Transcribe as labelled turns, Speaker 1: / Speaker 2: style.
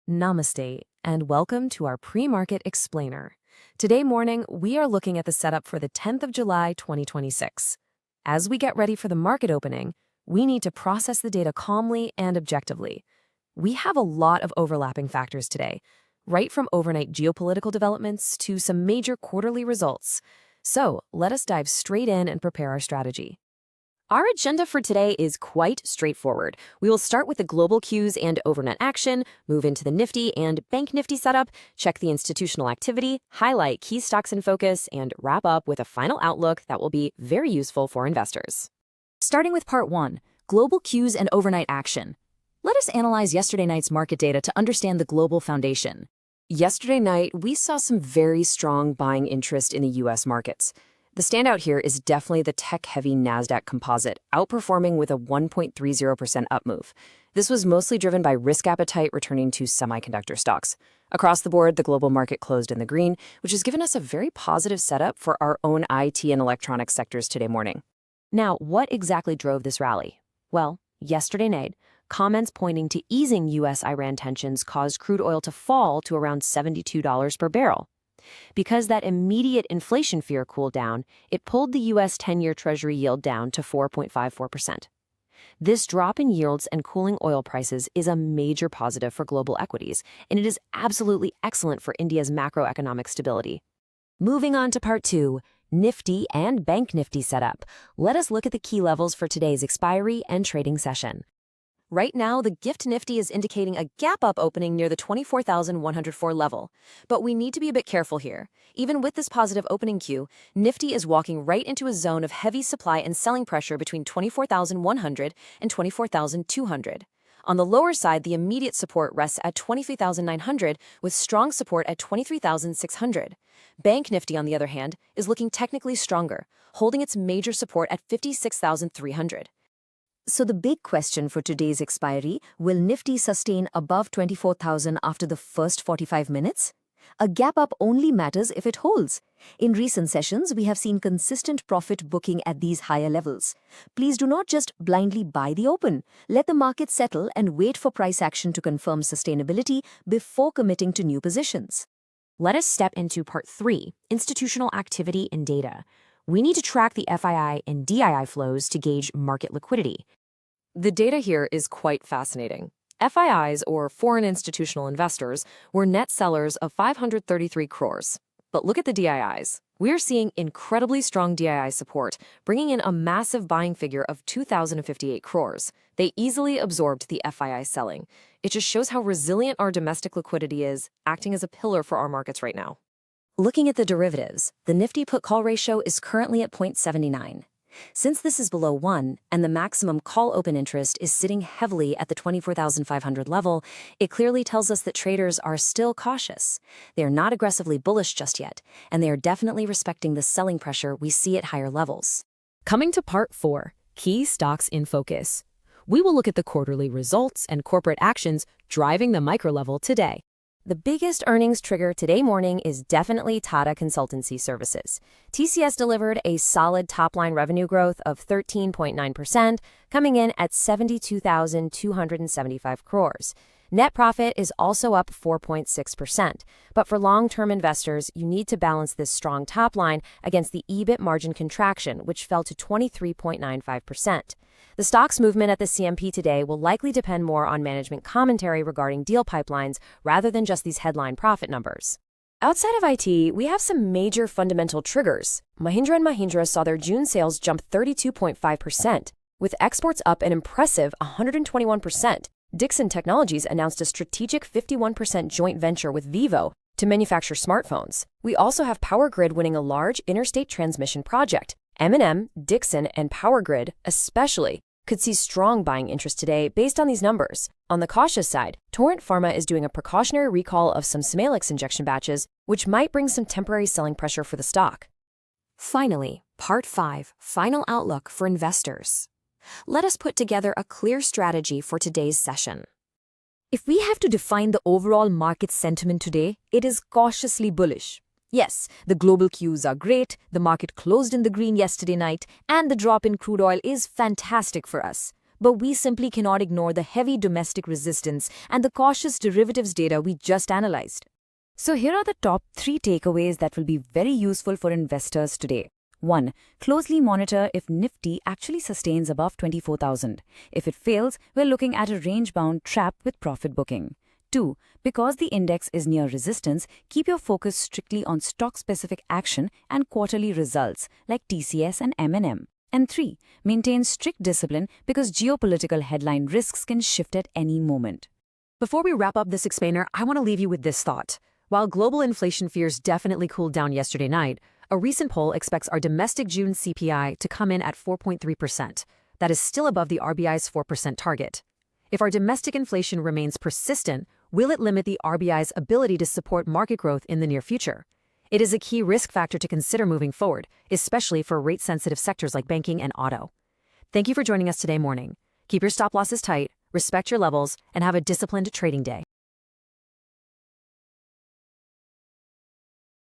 Speaker 1: Namaste, and welcome to our pre-market explainer. Today morning, we are looking at the setup for the 10th of July, 2026. As we get ready for the market opening, we need to process the data calmly and objectively. We have a lot of overlapping factors today, right from overnight geopolitical developments to some major quarterly results. So, let us dive straight in and prepare our strategy. Our agenda for today is quite straightforward. We will start with the global cues and overnight action, move into the Nifty and Bank Nifty setup, check the institutional activity, highlight key stocks in focus, and wrap up with a final outlook that will be very useful for investors. Starting with Part 1, Global Cues and Overnight Action. Let us analyze yesterday night's market data to understand the global foundation. Yesterday night, we saw some very strong buying interest in the U.S. markets. The standout here is definitely the tech-heavy NASDAQ composite, outperforming with a 1.30% up move. This was mostly driven by risk appetite returning to semiconductor stocks. Across the board, the global market closed in the green, which has given us a very positive setup for our own IT and electronics sectors today morning. Now, what exactly drove this rally? Well, yesterday night, comments pointing to easing U.S.-Iran tensions caused crude oil to fall to around $72 per barrel. Because that immediate inflation fear cooled down, it pulled the U.S. 10-year Treasury yield down to 4.54%. This drop in yields and cooling oil prices is a major positive for global equities, and it is absolutely excellent for India's macroeconomic stability. Moving on to Part 2, Nifty and Bank Nifty setup. Let us look at the key levels for today's expiry and trading session. Right now, the Gift Nifty is indicating a gap-up opening near the 24,104 level. But we need to be a bit careful here. Even with this positive opening cue, Nifty is walking right into a zone of heavy supply and selling pressure between 24,100 and 24,200. On the lower side, the immediate support rests at 23,900 with strong support at 23,600. Bank Nifty, on the other hand, is looking technically stronger, holding its major support at 56,300. So the big question for today's expiry, will Nifty sustain above 24,000 after the first 45 minutes? A gap up only matters if it holds. In recent sessions, we have seen consistent profit booking at these higher levels. Please do not just blindly buy the open. Let the market settle and wait for price action to confirm sustainability before committing to new positions. Let us step into Part 3, Institutional Activity and Data. We need to track the FII and DII flows to gauge market liquidity. The data here is quite fascinating. FIIs, or foreign institutional investors, were net sellers of 533 crores. But look at the DIIs. We're seeing incredibly strong DII support, bringing in a massive buying figure of 2,058 crores. They easily absorbed the FII selling. It just shows how resilient our domestic liquidity is, acting as a pillar for our markets right now. Looking at the derivatives, the Nifty put-call ratio is currently at 0.79. Since this is below 1 and the maximum call open interest is sitting heavily at the 24,500 level, it clearly tells us that traders are still cautious. They are not aggressively bullish just yet, and they are definitely respecting the selling pressure we see at higher levels. Coming to Part 4, Key Stocks in Focus. We will look at the quarterly results and corporate actions driving the micro level today. The biggest earnings trigger today morning is definitely Tata Consultancy Services. TCS delivered a solid top-line revenue growth of 13.9%, coming in at 72,275 crores. Net profit is also up 4.6%. But for long-term investors, you need to balance this strong top line against the EBIT margin contraction, which fell to 23.95%. The stock's movement at the CMP today will likely depend more on management commentary regarding deal pipelines rather than just these headline profit numbers. Outside of IT, we have some major fundamental triggers. Mahindra & Mahindra saw their June sales jump 32.5%, with exports up an impressive 121%. Dixon Technologies announced a strategic 51% joint venture with Vivo to manufacture smartphones. We also have Power Grid winning a large interstate transmission project. M&M, Dixon, and Power Grid, especially, could see strong buying interest today based on these numbers. On the cautious side, Torrent Pharma is doing a precautionary recall of some Smalix injection batches, which might bring some temporary selling pressure for the stock. Finally, Part 5, Final Outlook for Investors. Let us put together a clear strategy for today's session. If we have to define the overall market sentiment today, it is cautiously bullish. Yes, the global cues are great, the market closed in the green yesterday night, and the drop in crude oil is fantastic for us.
Speaker 2: but we simply cannot ignore the heavy domestic resistance and the cautious derivatives data we just analyzed. So here are the top 3 takeaways that will be very useful for investors today. 1. Closely monitor if Nifty actually sustains above 24,000. If it fails, we're looking at a range-bound trap with profit booking. 2. Because the index is near resistance, keep your focus strictly on stock-specific action and quarterly results like TCS and M&M. And 3. Maintain strict discipline because geopolitical headline risks can shift at any moment.
Speaker 1: Before we wrap up this explainer, I want to leave you with this thought. While global inflation fears definitely cooled down yesterday night, a recent poll expects our domestic June CPI to come in at 4.3%. That is still above the RBI's 4% target. If our domestic inflation remains persistent, will it limit the RBI's ability to support market growth in the near future? It is a key risk factor to consider moving forward, especially for rate-sensitive sectors like banking and auto. Thank you for joining us today morning. Keep your stop losses tight, respect your levels, and have a disciplined trading day.